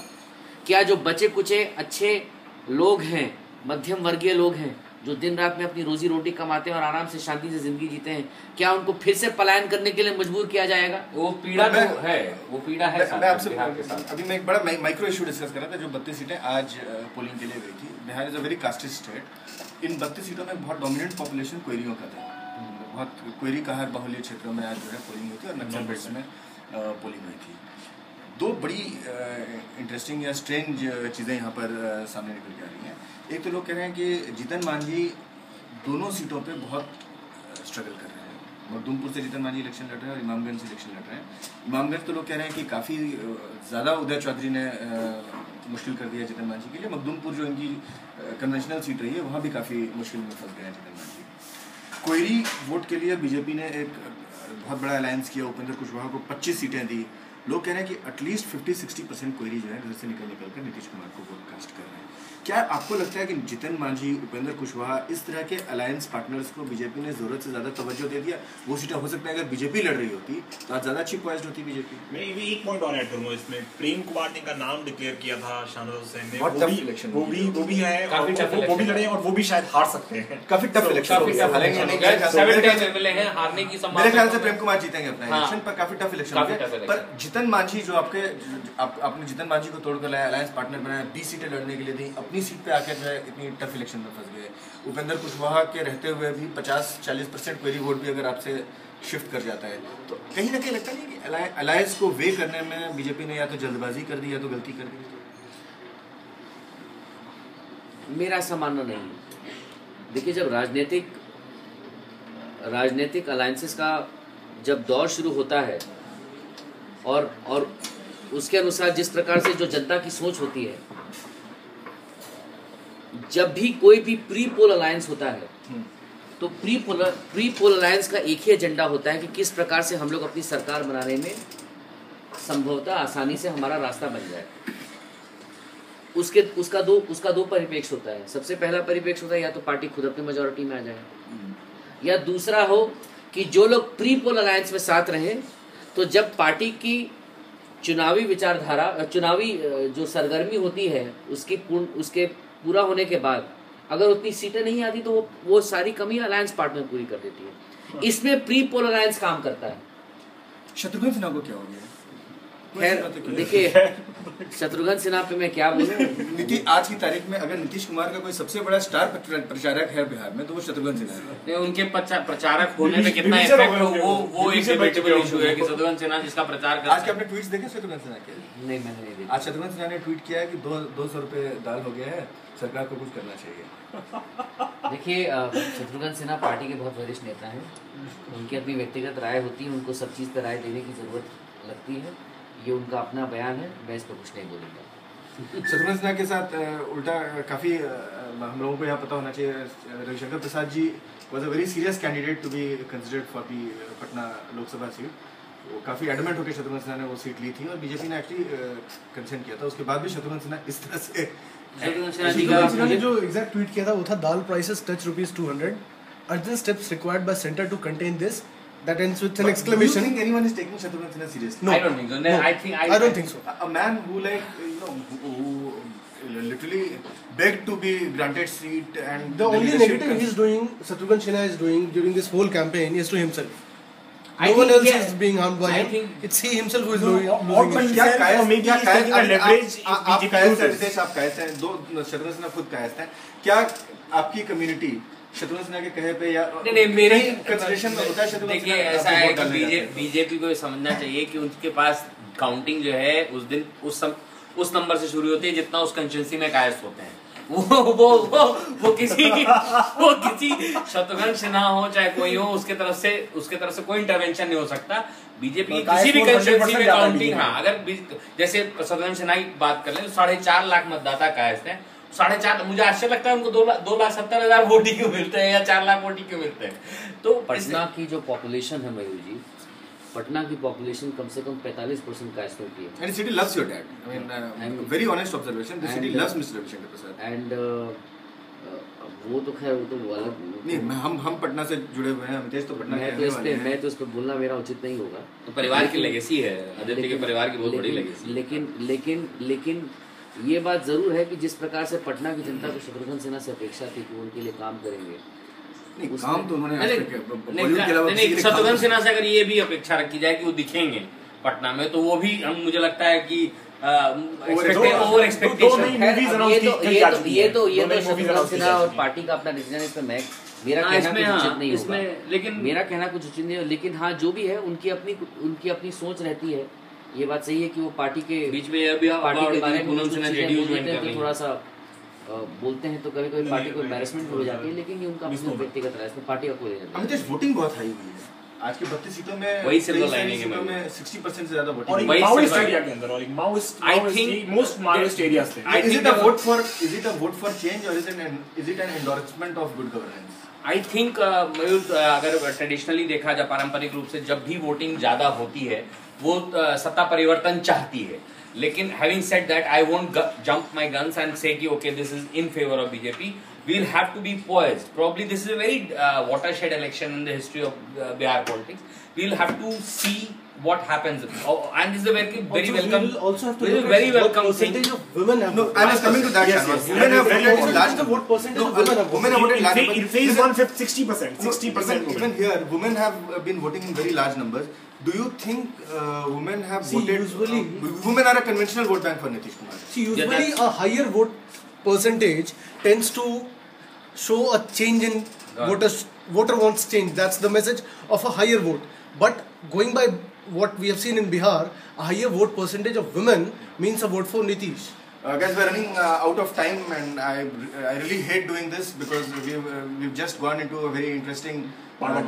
क्या जो बचे कुचे अच्छे लोग हैं, मध्यम वर्गीय लोग हैं, जो दिन रात में अपनी रोजी रोटी कमाते हैं और आराम से शांति से जिंदगी जीते हैं, क्या उनको फिर से पलायन करने के लिए मजबूर किया जाएगा? वो पीड़ा तो है, वो पीड़ा है. मैं आपसे अभी मैं एक बड़ा माइक्रो इशू डिस्कस कर रहा था. जो 32 सीटें आज पोलिंग के लिए गई थी, Bihar is a very casted state. इन 32 सीटों में बहुत डोमिनेंट पॉपुलेशन क्वेरियों का था. बहुत क्वेरी कहर बाहुल्य क्षेत्रों में आज जो है पोलिंग हुई थी और नक्सल बेल्ट में पोलिंग हुई थी. दो बड़ी इंटरेस्टिंग या स्ट्रेंज चीज़ें यहाँ पर सामने निकल के आ रही हैं. एक तो लोग कह रहे हैं कि जीतन मांझी दोनों सीटों पे बहुत स्ट्रगल कर रहे हैं. मखदूमपुर से जीतन मांझी इलेक्शन लड़ रहे हैं और इमामगंज से इलेक्शन लड़ रहे हैं. इमामगंज तो लोग कह रहे हैं कि काफ़ी ज़्यादा उदय चौधरी ने मुश्किल कर दिया जीतन मांझी के लिए. मखदूमपुर जो इनकी कन्वेंशनल सीट रही है वहाँ भी काफ़ी मुश्किल में फंस गए हैं जीतन मांझी. कोयरी वोट के लिए बीजेपी ने एक बहुत बड़ा अलायंस किया. उपेंद्र कुशवाहा को 25 सीटें दी. लोग कह रहे हैं कि एटलीस्ट 50-60% कोयरी जो है घर से निकल कर नीतीश कुमार को वोट कास्ट कर रहे हैं. क्या आपको लगता है कि जीतन मांझी, उपेंद्र कुशवाहा, इस तरह के अलायंस पार्टनर्स को बीजेपी ने जरूरत से ज्यादा तवज्जो दे दिया? वो सीटें हो सकता है अगर बीजेपी लड़ रही होती तो आज ज्यादा अच्छी पॉइंट होती बीजेपी. मैं एक पॉइंट और ऐड करूंगा इसमें. प्रेम कुमार ने का नाम डिक्लेयर किया था शाहनवाज हुसैन ने. वो भी है, वो भी लड़े और वो भी शायद हार सकते हैं. काफी टफ इलेक्शन. मेरे ख्याल से प्रेम कुमार जीतेंगे अपना इलेक्शन, पर काफी टफ इलेक्शन. पर जीतन मांझी जो आपने जीतन मांझी को तोड़कर लाया, अलायंस पार्टनर बनाया, 20 सीटें लड़ने के लिए दी, अपनी सीट पे आकर जो है इतनी टफ इलेक्शन में फंस गए. उपेंद्र कुशवाहा के रहते हुए भी 50-40% क्वेरी वोट भी अगर आपसे शिफ्ट कर जाता है तो कहीं ना कहीं लगता नहीं कि अलायंस को वे करने में बीजेपी ने या तो जल्दबाजी कर दी या तो गलती कर दी? मेरा ऐसा मानना नहीं. देखिए, जब राजनीतिक अलायंसेस का जब दौर शुरू होता है और उसके अनुसार जिस प्रकार से जो जनता की सोच होती है, जब भी कोई भी प्री पोल अलायंस होता है तो प्री पोल अलायंस का एक ही एजेंडा होता है कि किस प्रकार से हम लोग अपनी सरकार बनाने में संभवतः आसानी से हमारा रास्ता बन जाए. उसका दो परिप्रेक्ष्य होता है. सबसे पहला परिप्रेक्ष्य होता है या तो पार्टी खुद अपनी मेजॉरिटी में आ जाए, या दूसरा हो कि जो लोग प्री पोल अलायंस में साथ रहे तो जब पार्टी की चुनावी विचारधारा, चुनावी जो सरगर्मी होती है उसके पूरा होने के बाद अगर उतनी सीटें नहीं आती तो वो सारी कमी अलायंस पार्टनर पूरी कर देती है. इसमें प्री पोल अलायंस काम करता है. शत्रुघ्न सिन्हा को क्या हो गया? खैर देखिए, शत्रुघ्न सिन्हा पे मैं क्या बोलूं. आज की तारीख में अगर नीतीश कुमार का कोई सबसे बड़ा स्टार प्रचारक है बिहार में तो वो शत्रुघ्न सिन्हा है. उनके प्रचारक होने में कितना इफेक्ट हो वो एक डिबेटेबल इशू है कि शत्रुघ्न सिन्हा जिसका प्रचार कर. आज के आपने ट्वीट्स देखे शत्रुघ्न सिन्हा के? नहीं, मैंने नहीं देखा. आज शत्रुघ्न सिन्हा ने ट्वीट किया है कि 200 रुपए दाल हो गया है, सरकार को कुछ करना चाहिए. देखिए, शत्रुघ्न सिन्हा पार्टी के बहुत वरिष्ठ नेता हैं, उनकी अपनी व्यक्तिगत राय होती है, उनको सब चीज़ पर राय देने की ज़रूरत लगती है, ये उनका अपना बयान है, मैं इस पर कुछ नहीं बोलूँगा। शत्रुघ्न सिन्हा के साथ उल्टा काफ़ी हम लोगों को यहाँ पता होना चाहिए, Ravishankar Prasad ji was a very serious candidate to be considered for the Patna Lok Sabha seat. वो काफ़ी एडमेंट होकर शत्रुघ्न सिन्हा ने वो सीट ली थी और बीजेपी ने एक्चुअली कंसेंट किया था। उसके बाद भी शत्रुघ्न सिन्हा इस तरह से शत्रुघ्न सिन्हा ने जो एग्जैक्ट ट्वीट किया था वो था, dal prices touch ₹200, urgent steps required by centre to contain this, that ends with an exclamation. Do you think anyone is taking Shatrughan Sinha seriously? No, I don't think so. No. I don't think so. A man who who literally begged to be granted seat, and the only negative he's doing, Shatrughan Sinha is doing during this whole campaign, is to himself. No one else is being harmed by him. It's he himself who is losing. क्या Kayastha, maybe he's taking a leverage. आप कायस्थ हैं, रितेश, आप कायस्थ हैं, दो शत्रुघ्न सिन्हा खुद कायस्थ हैं। क्या आपकी कम्युनिटी शत्रुघ्न सिन्हा के कहे पे या नहीं मेरे कंसिडरेशन होता है शत्रुघ्न देखिए ऐसा है कि बीजेपी को समझना चाहिए कि उनके पास काउंटिंग जो है उस दिन उस नंबर से शुरू होती है जितना उस कंस्टिट्यूंसी में कायस्थ होते हैं। वो किसी शत्रुघ्न सिन्हा हो चाहे कोई हो, उसके तरफ से कोई इंटरवेंशन नहीं हो सकता। बीजेपी किसी भी कंस्टिट्यूंसी में काउंटिंग, हाँ, अगर जैसे शत्रुघ्न सिन्हा की बात कर ले तो 4.5 लाख मतदाता कायस्थ हैं। 4.5, मुझे आश्चर्य लगता है उनको 2,70,000 वोट ही क्यों मिलते हैं या 4 लाख वोट ही क्यों मिलते हैं। तो पटना की जो पॉपुलेशन है मयूर जी, पटना की पॉपुलेशन कम से कम 45% कायस्थों की है। And the city loves your dad. I mean, very honest observation. The city loves Mr. Ravishankar Prasad. And वो तो खैर वो तो अलग नहीं, हम पटना से जुड़े हुए हैं, अमितेश तो पटना के रहने वाले हैं। मैं तो इस पर बोलना मेरा उचित नहीं होगा। तो परिवार की लेगेसी है, आदित्य के परिवार की बहुत बड़ी लेगेसी। लेकिन ये बात जरूर है कि जिस प्रकार से पटना की जनता को शत्रुघ्न सिन्हा से अपेक्षा थी कि उनके लिए काम करेंगे, नहीं काम तो उन्होंने शत्रुघ्न सिन्हा से अगर ये भी अपेक्षा रखी जाए कि वो दिखेंगे पटना में, तो वो भी मुझे लगता है कि ओवर एक्सपेक्टेशन। ये तो शत्रुघ्न सिन्हा और पार्टी का अपना डिसीजन है, इस पर मेरा कहना कुछ उचित नहीं होगा। मेरा कहना कुछ उचित नहीं है, लेकिन हाँ जो भी है उनकी अपनी सोच रहती है। ये बात सही है कि वो पार्टी के बीच में अभी पार्टी के बारे में थोड़ा सा बोलते हैं तो कभी कभी पार्टी को एम्बैरेसमेंट हो जाती है, लेकिन ये उनका अपना व्यक्तिगत राय, इसमें पार्टी का कोई नहीं। अमितेश, वोटिंग बहुत हाई हुई है आज के 32 सीटों में, वही सिल्वर लाइनिंग है, में 60% से ज्यादा वोटिंग और माओइस्ट एरिया के अंदर, और Maoist I think most Maoist areas थे। Is it a vote for change or is it an endorsement of good governance? I think Mayur, अगर ट्रेडिशनली देखा जाए पारंपरिक रूप से जब भी वोटिंग ज्यादा होती है वो सत्ता परिवर्तन चाहती है, लेकिन having said that I won't jump my guns and say कि okay this is in favor of BJP. We'll have to be poised. Probably this is a very watershed election in the history of Bihar politics. We'll have to see what happens. And this is a very welcome. We'll also have to look at welcome percentage of women have. No, I was coming to that. Yes. Women have voted in large. The vote percentage of women have voted. Women have voted large. In phase 1, 60%. 60%. Even here, women have been voting in very large numbers. Do you think women have voted? Usually, women are a conventional vote bank for Nitish Kumar. See, usually a higher vote percentage tends to show a change in voter wants change. That's the message of a higher vote. But going by what we have seen in Bihar, a higher vote percentage of women means a vote for Nitish. Guys, we're running out of time, and I really hate doing this because we've just gone into a very interesting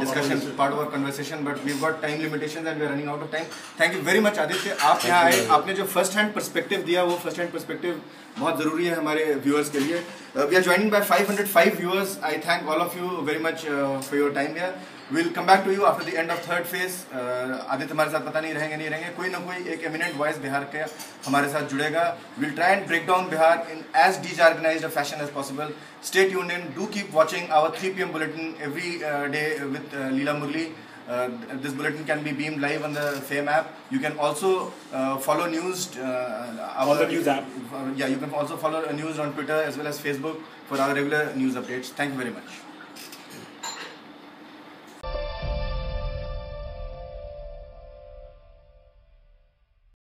discussion, part of our conversation, but we've got time limitations and we're running out of time. Thank you very much, Aditya. आप यहाँ आए, आपने जो first hand perspective दिया, वो first hand perspective बहुत ज़रूरी है हमारे viewers के लिए. We are joining by 505 viewers. I thank all of you very much for your time here. We'll come back to you after the end of third phase. Aditya हमारे साथ पता नहीं रहेंगे, कोई ना कोई एक eminent voice बिहार के हमारे साथ जुड़ेगा. We'll try and break down Bihar in as disorganized a fashion as possible. Stay tuned in. Do keep watching our 3 p.m. bulletin every day with Leela Murli. This bulletin can be beamed live on the FAME app. You can also follow news. On the news app. Yeah, you can also follow news on Twitter as well as Facebook for our regular news updates. Thank you very much.